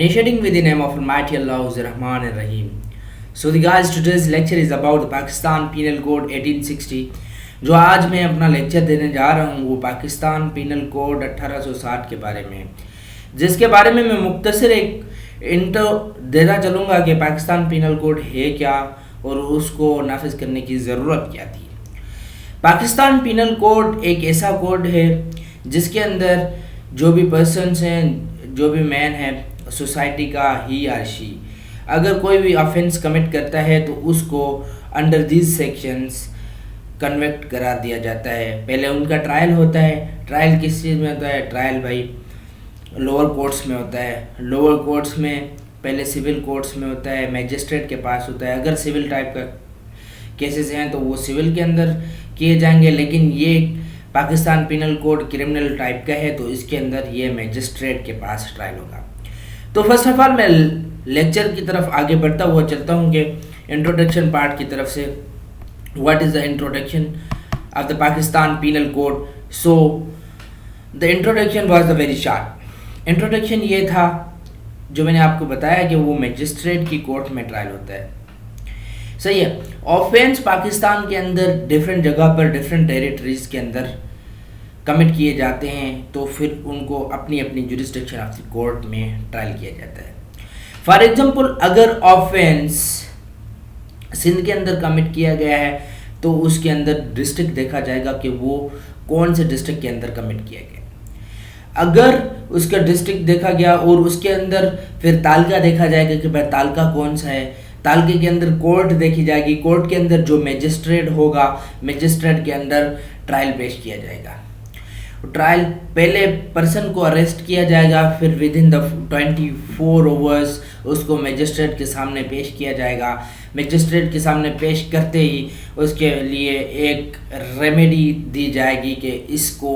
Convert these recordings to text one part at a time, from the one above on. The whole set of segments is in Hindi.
Initiating with the name of Almighty Allah who's Rahman and Rahim. So the guys, today's lecture is about the Pakistan Penal Code 1860. जो आज मैं अपना लेक्चर देने जा रहा हूँ वो पाकिस्तान पिनल कोड 1860 के बारे में, जिसके बारे में मैं मुख्तसर एक इंट्रो देना चलूँगा कि पाकिस्तान पिनल कोड है क्या और उसको नाफिज करने की ज़रूरत क्या थी। पाकिस्तान पिनल कोड एक ऐसा कोड है जिसके अंदर जो भी पर्सन्स हैं, जो भी मैन है सोसाइटी का, ही या शी, अगर कोई भी ऑफेंस कमिट करता है तो उसको अंडर दीज सेक्शंस कन्विक्ट करार दिया जाता है। पहले उनका ट्रायल होता है। ट्रायल किस चीज़ में होता है? ट्रायल भाई लोअर कोर्ट्स में होता है। लोअर कोर्ट्स में पहले सिविल कोर्ट्स में होता है, मैजिस्ट्रेट के पास होता है। अगर सिविल टाइप का केसेस हैं तो वो सिविल के अंदर किए जाएंगे, लेकिन ये Pakistan penal code criminal type का है तो इसके अंदर ये मैजिस्ट्रेट के पास ट्रायल होगा। तो फर्स्ट ऑफ ऑल मैं लेक्चर की तरफ आगे बढ़ता हुआ चलता हूँ कि इंट्रोडक्शन पार्ट की तरफ से what is the introduction of the Pakistan Penal Code. So the introduction was the very short. Introduction ये था जो मैंने आपको बताया कि वो मैजिस्ट्रेट की कोर्ट में ट्रायल होता है। सही है। ऑफेंस पाकिस्तान के अंदर डिफरेंट जगह पर, डिफरेंट टेरिटरीज के अंदर कमिट किए जाते हैं तो फिर उनको अपनी अपनी जुरिस्डिक्शन ऑफ द कोर्ट में ट्रायल किया जाता है। फॉर एग्जांपल, अगर ऑफेंस सिंध के अंदर कमिट किया गया है तो उसके अंदर डिस्ट्रिक्ट देखा जाएगा कि वो कौन से डिस्ट्रिक्ट के अंदर कमिट किया गया। अगर उसका डिस्ट्रिक्ट देखा गया और उसके अंदर फिर तालका देखा जाएगा कि भाई तालका कौन सा है। तालके के अंदर कोर्ट देखी जाएगी। कोर्ट के अंदर जो मैजिस्ट्रेट होगा, मैजिस्ट्रेट के अंदर ट्रायल पेश किया जाएगा। ट्रायल पहले पर्सन को अरेस्ट किया जाएगा, फिर विद इन द 24 आवर्स उसको मैजिस्ट्रेट के सामने पेश किया जाएगा। मैजिस्ट्रेट के सामने पेश करते ही उसके लिए एक रेमेडी दी जाएगी कि इसको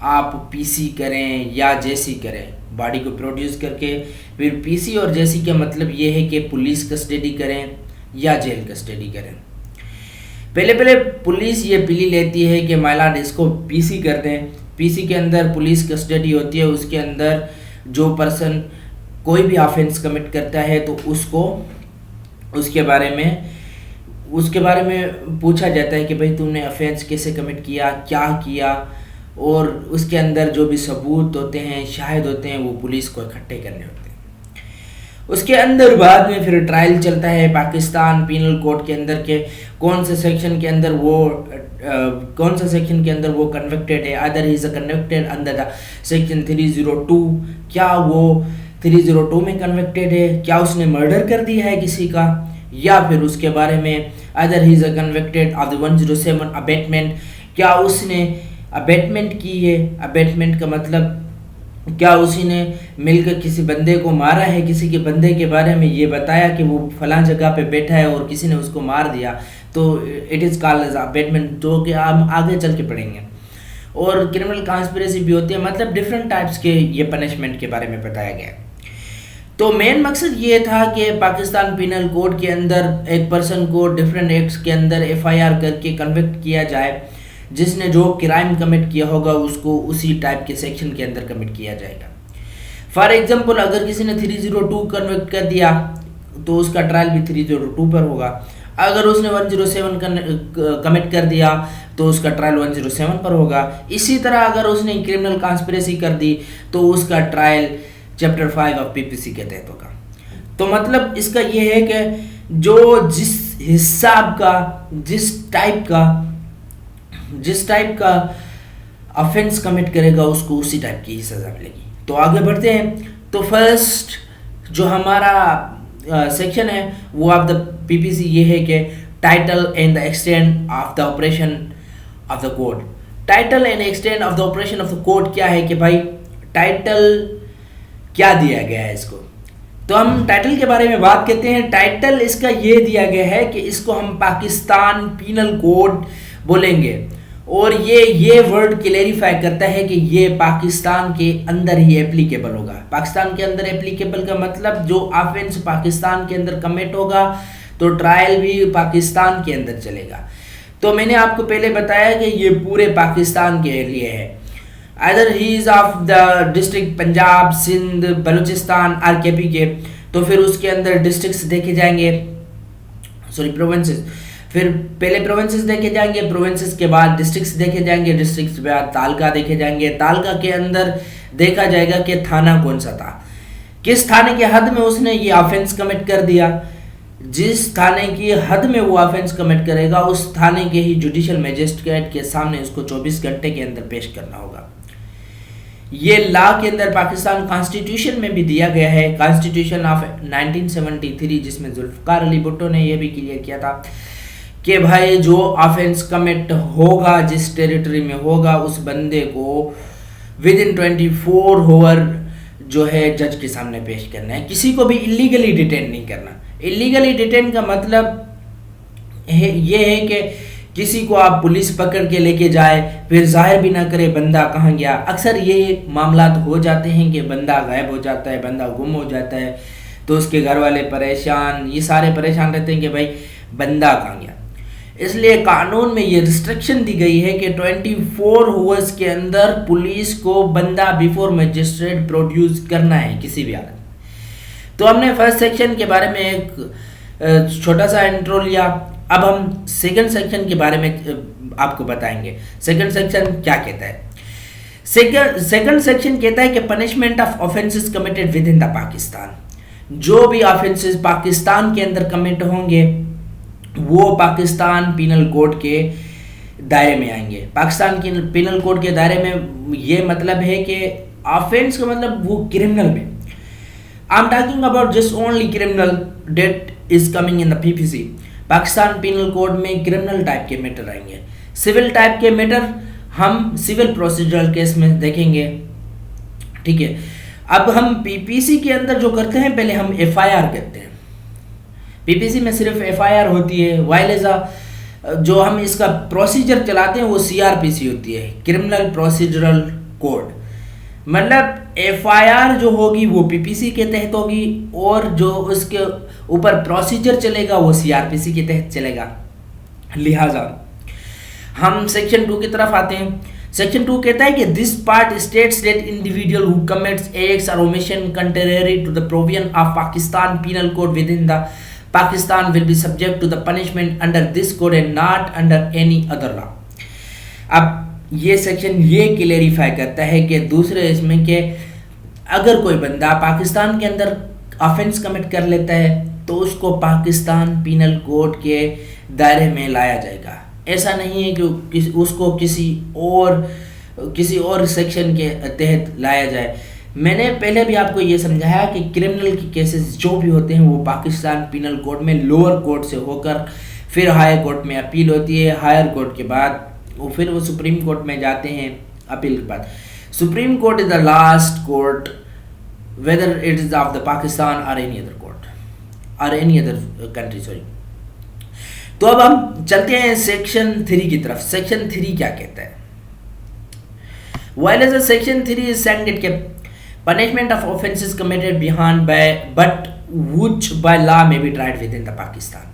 आप पीसी करें या जेसी करें। बॉडी को प्रोड्यूस करके फिर पीसी और जेसी का मतलब ये है कि पुलिस कस्टडी करें या जेल कस्टडी करें। पहले पुलिस ये पिली लेती है कि माइलाड इसको पीसी कर दें। पीसी के अंदर पुलिस कस्टडी होती है। उसके अंदर जो पर्सन कोई भी ऑफेंस कमिट करता है तो उसको उसके बारे में पूछा जाता है कि भाई तुमने ऑफेंस कैसे कमिट किया, क्या किया, और उसके अंदर जो भी सबूत होते हैं, शाहिद होते हैं, वो पुलिस को इकट्ठे करने होते हैं। उसके अंदर बाद में फिर ट्रायल चलता है पाकिस्तान पिनल कोड के अंदर के कौन से सेक्शन के अंदर वो कन्विक्टेड है। Other is convicted under the section 302। क्या वो 302 में कन्विक्टेड है? क्या उसने मर्डर कर दिया है किसी का? या फिर उसके बारे में whether he is convicted of the 107 abetment. क्या उसने अबेटमेंट की है? अबेटमेंट का मतलब क्या उसी ने मिलकर किसी बंदे को मारा है? किसी के बंदे के बारे में ये बताया कि वो फलां जगह पे बैठा है और किसी ने उसको मार दिया, तो it is called as abetment, जो कि हम आगे चल के पढ़ेंगे। और क्रिमिनल कॉन्स्पिरेसी भी होती है। मतलब डिफरेंट टाइप्स के ये पनिशमेंट के बारे में बताया गया। तो मेन मकसद ये था कि पाकिस्तान पिनल कोड के अंदर एक पर्सन को डिफरेंट एक्ट्स के अंदर FIR करके कन्विक्ट किया जाए। जिसने जो क्राइम कमिट किया होगा उसको उसी टाइप के सेक्शन के अंदर कमिट किया जाएगा। फॉर एग्जांपल, अगर किसी ने 302 कन्विक्ट कर दिया तो उसका ट्रायल भी 302 पर होगा। अगर उसने 107 कमिट कर दिया तो उसका ट्रायल 107 पर होगा। इसी तरह अगर उसने क्रिमिनल कॉन्स्पिरेसी कर दी तो उसका ट्रायल चैप्टर 5 ऑफ PPC के तहत होगा। तो मतलब इसका ये है कि जो जिस हिसाब का, जिस टाइप का ऑफेंस कमिट करेगा उसको उसी टाइप की सज़ा मिलेगी। तो आगे बढ़ते हैं। तो फर्स्ट जो हमारा सेक्शन है वो ऑफ द PPC ये है कि title and the extent of the operation of the code. Title and extent of the operation of the code क्या है कि भाई टाइटल क्या दिया गया है इसको। तो हम टाइटल के बारे में बात करते हैं। टाइटल इसका ये दिया गया है कि इसको हम पाकिस्तान पिनल कोड बोलेंगे और ये वर्ड क्लेरिफाई करता है कि ये पाकिस्तान के अंदर ही एप्लीकेबल होगा। पाकिस्तान के अंदर एप्लीकेबल का मतलब जो ऑफेंस पाकिस्तान के अंदर कमिट होगा तो ट्रायल भी पाकिस्तान के अंदर चलेगा। तो मैंने आपको पहले बताया कि ये पूरे पाकिस्तान के लिए है। Other he is of the district Punjab, Sindh, Balochistan, आरकेपी के, तो फिर उसके अंदर डिस्ट्रिक्ट्स देखे जाएंगे, सॉरी प्रोविंसेस, फिर पहले प्रोविंसेस देखे जाएंगे, प्रोविंसेस के बाद डिस्ट्रिक्ट्स देखे जाएंगे, डिस्ट्रिक्ट्स के बाद तालका देखे जाएंगे, तालका के अंदर देखा जाएगा कि थाना कौन सा था, किस थाने के हद में उसने ये ऑफेंस कमिट कर दिया। जिस थाने की हद में वो ऑफेंस कमिट करेगा उस थाने के ही जुडिशियल मजिस्ट्रेट के सामने उसको 24 घंटे के अंदर पेश करना होगा। ये लॉ के अंदर पाकिस्तान कॉन्स्टिट्यूशन में भी दिया गया है, कॉन्स्टिट्यूशन ऑफ 1973, जिसमें जुल्फकार अली भुट्टो ने यह भी क्लियर किया था कि भाई जो ऑफेंस कमिट होगा जिस टेरिटरी में होगा उस बंदे को विद इन 24 आवर जो है जज के सामने पेश करना है। किसी को भी इलीगली डिटेन नहीं करना। इलीगली डिटेन का मतलब ये है कि किसी को आप पुलिस पकड़ के लेके जाए फिर जाहिर भी ना करे बंदा कहाँ गया। अक्सर ये मामला हो जाते हैं कि बंदा गायब हो जाता है, बंदा गुम हो जाता है, तो उसके घर वाले परेशान, ये सारे परेशान रहते हैं कि भाई बंदा कहाँ गया। इसलिए कानून में ये रिस्ट्रिक्शन दी गई है कि 24 आवर्स के अंदर पुलिस को बंदा बिफोर मजिस्ट्रेट प्रोड्यूस करना है किसी भी हालत। तो हमने फर्स्ट सेक्शन के बारे में एक छोटा सा इंट्रो लिया। अब हम सेकंड सेक्शन के बारे में आपको बताएंगे। सेकंड सेक्शन क्या कहता है? सेकंड सेक्शन कहता है कि punishment of offences committed with in the Pakistan. जो भी ऑफेंसेस पाकिस्तान के अंदर कमिट होंगे वो पाकिस्तान पिनल कोड के दायरे में आएंगे। पाकिस्तान के पिनल कोड के दायरे में ये मतलब है कि ऑफेंस का मतलब वो क्रिमिनल में। I am talking about just only criminal that is coming in the PPC. Pakistan penal code में क्रिमिनल टाइप के मैटर आएंगे। सिविल टाइप के मैटर हम सिविल प्रोसीजरल केस में देखेंगे, ठीक है। अब हम पीपीसी के अंदर जो करते हैं पहले हम एफआईआर करते हैं। पीपीसी में सिर्फ एफआईआर होती है, वाइल एज जो हम इसका प्रोसीजर चलाते हैं वो सीआरपीसी होती है, क्रिमिनल प्रोसीजरल कोड। मतलब एफआईआर जो होगी वो पीपीसी के तहत होगी और जो उसके ऊपर प्रोसीजर चलेगा वो सीआरपीसी के तहत चलेगा। लिहाजा हम सेक्शन 2 की तरफ आते हैं। सेक्शन 2 कहता है कि this part states that individual who commits acts or omission contrary to the provision of Pakistan penal code within the Pakistan will be subject to the punishment under this code and not under any other law. अब ये सेक्शन ये क्लेरिफाई करता है कि दूसरे इसमें कि अगर कोई बंदा पाकिस्तान के अंदर ऑफेंस कमिट कर लेता है तो उसको पाकिस्तान पिनल कोड के दायरे में लाया जाएगा। ऐसा नहीं है कि उसको किसी और सेक्शन के तहत लाया जाए। मैंने पहले भी आपको ये समझाया कि क्रिमिनल के केसेस जो भी होते हैं वो पाकिस्तान पिनल कोड में लोअर कोर्ट से होकर फिर हायर कोर्ट में अपील होती है। हायर कोर्ट के बाद फिर वो सुप्रीम कोर्ट में जाते हैं अपील के बाद। Supreme court is the last court whether it is of the Pakistan और एनी अदर कोर्ट और एनी अदर कंट्री, सॉरी। तो अब हम चलते हैं सेक्शन 3 की तरफ। सेक्शन 3 क्या कहता है? While as a section 3 is saying that punishment of offences committed behind by but which by law may be tried within the Pakistan।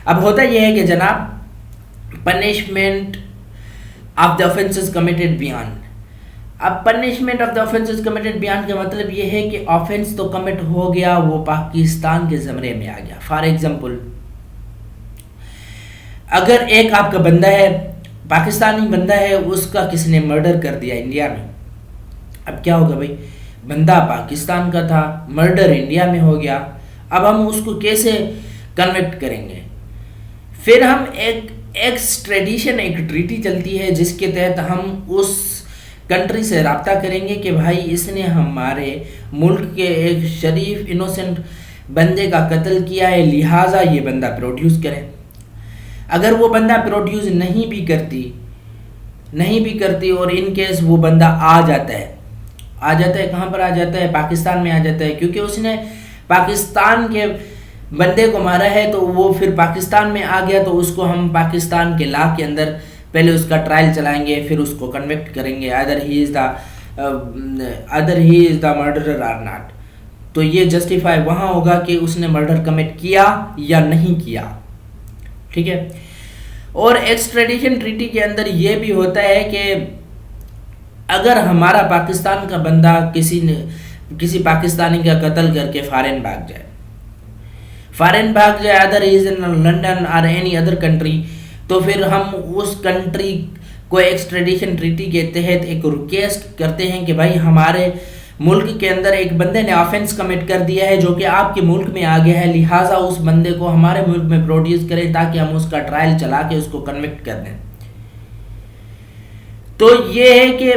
अब होता यह है कि जनाब punishment of the offences committed beyond. अब punishment of the offences committed beyond का मतलब ये है कि ऑफेंस तो कमिट हो गया, वो पाकिस्तान के ज़मरे में आ गया। फॉर एग्जांपल अगर एक आपका बंदा है, पाकिस्तानी बंदा है, उसका किसी ने मर्डर कर दिया इंडिया में, अब क्या होगा भाई? बंदा पाकिस्तान का था, मर्डर इंडिया में हो गया, अब हम उसको कैसे कन्विक्ट करेंगे? फिर हम एक एक्सट्रेडिशन, एक ट्रीटी चलती है जिसके तहत हम उस कंट्री से रब्ता करेंगे कि भाई इसने हमारे मुल्क के एक शरीफ इनोसेंट बंदे का कत्ल किया है, लिहाजा ये बंदा प्रोड्यूस करें। अगर वो बंदा प्रोड्यूस नहीं भी करती और इन केस वो बंदा आ जाता है कहाँ पर आ जाता है? पाकिस्तान में आ जाता है, क्योंकि उसने पाकिस्तान के बंदे को मारा है तो वो फिर पाकिस्तान में आ गया, तो उसको हम पाकिस्तान के लॉ के अंदर पहले उसका ट्रायल चलाएंगे, फिर उसको कन्विक्ट करेंगे whether he is the murderer or not. तो ये जस्टिफाई वहाँ होगा कि उसने मर्डर कमिट किया या नहीं किया, ठीक है। और एक्सट्रेडिशन ट्रीटी के अंदर ये भी होता है कि अगर हमारा पाकिस्तान का बंदा किसी पाकिस्तानी का कत्ल करके फॉरेन भाग जाए अदर इज इन लंदन और एनी अदर कंट्री, तो फिर हम उस कंट्री को एक्सट्रेडिशन ट्रीटी के तहत एक रिक्वेस्ट करते हैं कि भाई हमारे मुल्क के अंदर एक बंदे ने ऑफेंस कमिट कर दिया है जो कि आपके मुल्क में आ गया है, लिहाजा उस बंदे को हमारे मुल्क में प्रोड्यूस करें ताकि हम उसका ट्रायल चला के उसको कन्विक्ट कर दें। तो ये है कि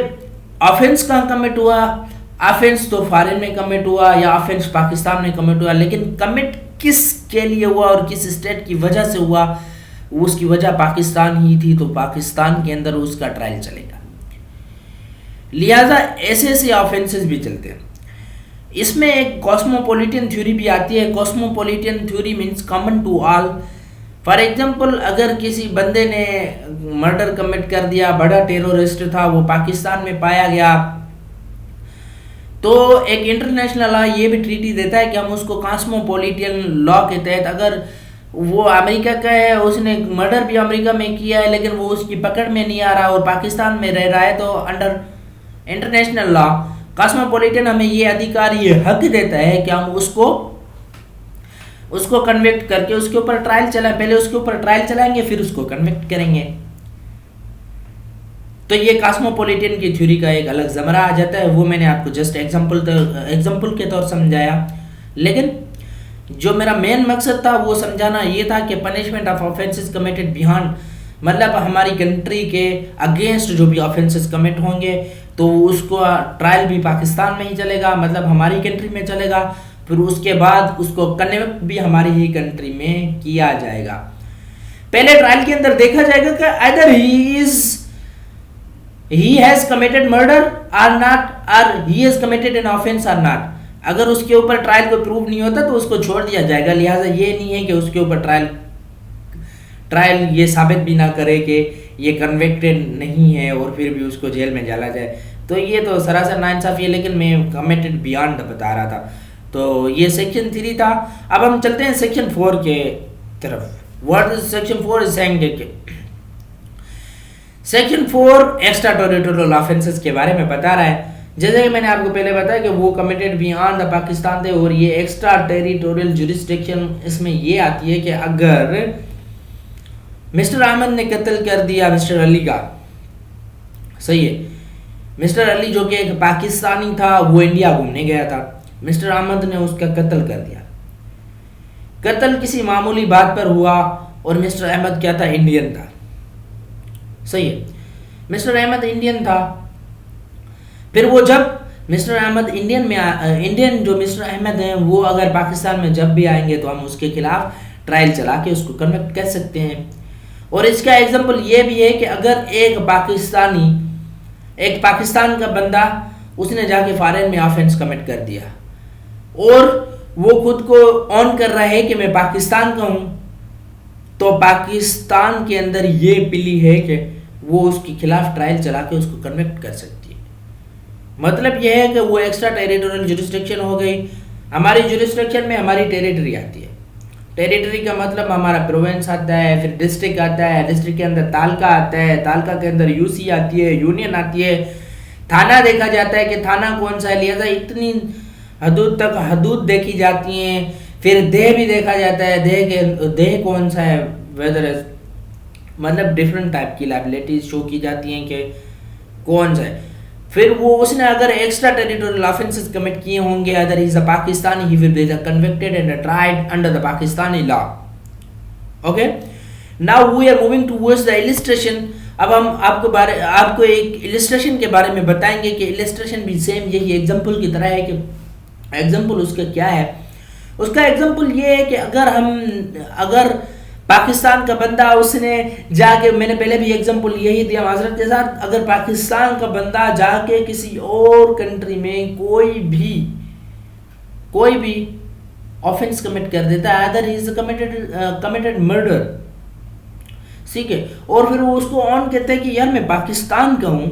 ऑफेंस कहाँ कमिट हुआ, ऑफेंस तो फॉरेन में कमिट हुआ या ऑफेंस पाकिस्तान में कमिट हुआ, लेकिन कमिट किस के लिए हुआ और किस स्टेट की वजह से हुआ, उसकी वजह पाकिस्तान ही थी, तो पाकिस्तान के अंदर उसका ट्रायल चलेगा। लिहाजा ऐसे ऐसे ऑफेंसेस भी चलते हैं। इसमें एक कॉस्मोपॉलिटन थ्योरी भी आती है। Cosmopolitan theory means common to all. For example, अगर किसी बंदे ने मर्डर कमिट कर दिया, बड़ा टेररिस्ट था, वो पाकिस्तान में पाया गया, तो एक इंटरनेशनल लॉ ये भी ट्रीटी देता है कि हम उसको कॉस्मोपॉलिटन लॉ के तहत, अगर वो अमेरिका का है, उसने मर्डर भी अमेरिका में किया है लेकिन वो उसकी पकड़ में नहीं आ रहा और पाकिस्तान में रह रहा है, तो अंडर इंटरनेशनल लॉ कॉस्मोपॉलिटन हमें ये अधिकार, ये हक देता है कि हम उसको कन्विक्ट करके उसके ऊपर ट्रायल चलाएं। पहले उसके ऊपर ट्रायल चलाएंगे फिर उसको कन्विक्ट करेंगे। तो ये कॉस्मोपॉलिटन की थ्योरी का एक अलग जमरा आ जाता है, वो मैंने आपको जस्ट एग्जांपल के तौर समझाया। लेकिन जो मेरा मेन मकसद था वो समझाना ये था कि punishment of offences committed beyond, मतलब हमारी कंट्री के अगेंस्ट जो भी ऑफेंसेस कमिट होंगे तो उसको ट्रायल भी पाकिस्तान में ही चलेगा, मतलब हमारी कंट्री में चलेगा, फिर उसके बाद उसको कन्विक्ट भी हमारी ही कंट्री में किया जाएगा। पहले ट्रायल के अंदर देखा जाएगा कि either he has committed murder or not, or he has committed an offense or not। अगर उसके ऊपर ट्रायल को प्रूव नहीं होता तो उसको छोड़ दिया जाएगा। लिहाजा ये नहीं है कि उसके ऊपर ट्रायल ये साबित भी ना करे कि ये कन्विक्टेड नहीं है और फिर भी उसको जेल में डाला जाए, तो ये तो सरासर नाइंसाफी है। लेकिन मैं कमिटेड बियॉन्ड बता रहा था। तो ये सेक्शन 3 था। अब हम चलते हैं सेक्शन 4 के तरफ। What is section 4 is saying, section 4 extra territorial offences के बारे में बता रहा है। जैसे कि मैंने आपको पहले बताया कि वो कमिटेड बियॉन्ड द पाकिस्तान थे, और ये एक्स्ट्रा टेरिटोरियल जुरिस्डिक्शन इसमें ये आती है कि अगर मिस्टर अहमद ने कत्ल कर दिया मिस्टर अली का, सही है, मिस्टर अली जो कि एक पाकिस्तानी था, वो इंडिया घूमने गया था, मिस्टर अहमद ने उसका कत्ल कर दिया। कत्ल किसी मामूली बात पर हुआ और मिस्टर अहमद क्या था, इंडियन था, सही है, मिस्टर अहमद इंडियन था। फिर वो जब मिस्टर अहमद इंडियन जो मिस्टर अहमद हैं वो अगर पाकिस्तान में जब भी आएंगे तो हम उसके खिलाफ ट्रायल चला के उसको कन्विक्ट कर सकते हैं। और इसका एग्जांपल ये भी है कि अगर एक पाकिस्तान का बंदा उसने जाके फॉरेन में ऑफेंस कमिट कर दिया और वो खुद को ऑन कर रहा है कि मैं पाकिस्तान का हूं, तो पाकिस्तान के अंदर ये पिली है कि वो उसके खिलाफ ट्रायल चला के उसको कन्विक्ट कर सकती है। मतलब यह है कि वो एक्स्ट्रा टेरिटोरियल जुरिस्डिक्शन हो गई। हमारी जुरिस्डिक्शन में हमारी टेरिटरी आती है। टेरिटरी का मतलब हमारा प्रोविंस आता है, फिर डिस्ट्रिक्ट आता है, डिस्ट्रिक्ट के अंदर तालका आता है, तालका के अंदर यूसी आती है, यूनियन आती है, थाना देखा जाता है कि थाना कौन सा है, लिहाजा इतनी हदूद तक हदूद देखी जाती हैं। फिर देह भी देखा जाता है, देह कौन सा है, वेदर मतलब डिफरेंट टाइप की लायबिलिटीज शो की जाती हैं कि कौन सा है। फिर वो उसने अगर एक्स्ट्रा टेरिटोरियल ऑफेंसेस कमिट किए होंगे, whether is a Pakistani, he will be convicted and tried under the Pakistani law. Okay, now we are moving towards the illustration. अब हम आपको एक इलस्ट्रेशन के बारे में बताएंगे कि इलस्ट्रेशन भी सेम यही एग्जांपल की तरह है कि एग्जांपल उसका क्या है। उसका एग्जांपल ये है कि अगर पाकिस्तान का बंदा उसने जाके, मैंने पहले भी एग्जांपल यही दिया माजरत के साथ, अगर पाकिस्तान का बंदा जाके किसी और कंट्री में कोई भी ऑफेंस कमिट कर देता है, other he is committed murder, ठीक है, और फिर वो उसको ऑन कहते हैं कि यार मैं पाकिस्तान का हूं,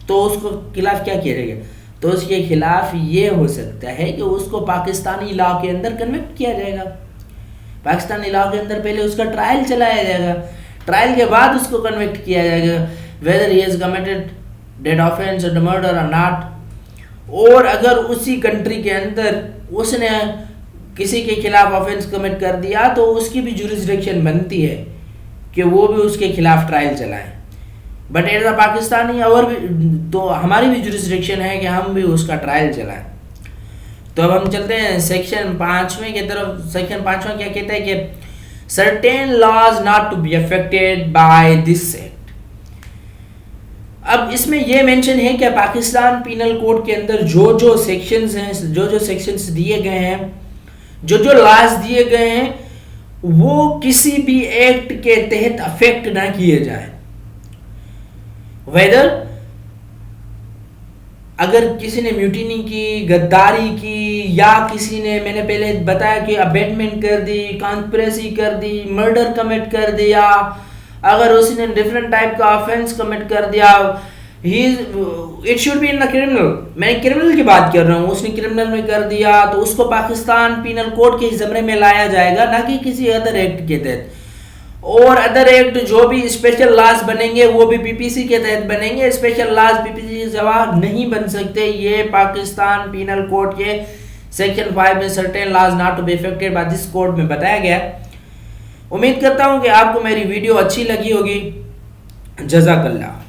तो उसको खिलाफ क्या किया जाएगा, तो उसके खिलाफ ये हो सकता है कि उसको पाकिस्तानी लॉ के अंदर कन्विक्ट किया जाएगा। पाकिस्तानी लॉ के अंदर पहले उसका ट्रायल चलाया जाएगा, ट्रायल के बाद उसको कन्विक्ट किया जाएगा whether he has committed that offence और मर्डर आर नॉट, और अगर उसी कंट्री के अंदर उसने किसी के खिलाफ ऑफेंस कमिट कर दिया तो उसकी भी जुरिस्डिक्शन बनती है कि वो भी उसके खिलाफ ट्रायल चलाएं। बट एज अ पाकिस्तानी और भी तो हमारी भी जुरिस्डिक्शन है कि हम भी उसका ट्रायल चलाएं। तो अब हम चलते हैं सेक्शन 5वें की तरफ। सेक्शन 5वां क्या कहता है कि certain laws not to be affected by this act. अब इसमें यह मेंशन है कि पाकिस्तान पीनल कोड के अंदर जो जो सेक्शंस हैं, जो जो सेक्शंस दिए गए हैं, जो जो लॉज दिए गए हैं, वो किसी भी एक्ट के तहत अफेक्ट ना किए जाए। वेदर अगर किसी ने म्यूटिनी की, गद्दारी की, या किसी ने, मैंने पहले बताया कि अबेटमेंट कर दी, कॉन्स्पिरेसी कर दी, मर्डर कमिट कर दिया, अगर उसने डिफरेंट टाइप का ऑफेंस कमिट कर दिया, it should be in the criminal. मैं क्रिमिनल की बात कर रहा हूँ, उसने क्रिमिनल में कर दिया तो उसको पाकिस्तान पीनल कोड के ज़मरे में लाया जाएगा, ना कि किसी अदर एक्ट के तहत। और अदर एक्ट जो भी स्पेशल लॉज बनेंगे वो भी पीपीसी के तहत बनेंगे। स्पेशल लॉज पीपीसी के जवाब नहीं बन सकते। ये पाकिस्तान पीनल कोड के सेक्शन 5 में certain laws not to be affected by this code में बताया गया। उम्मीद करता हूँ कि आपको मेरी वीडियो अच्छी लगी होगी। जज़ाकल्लाह।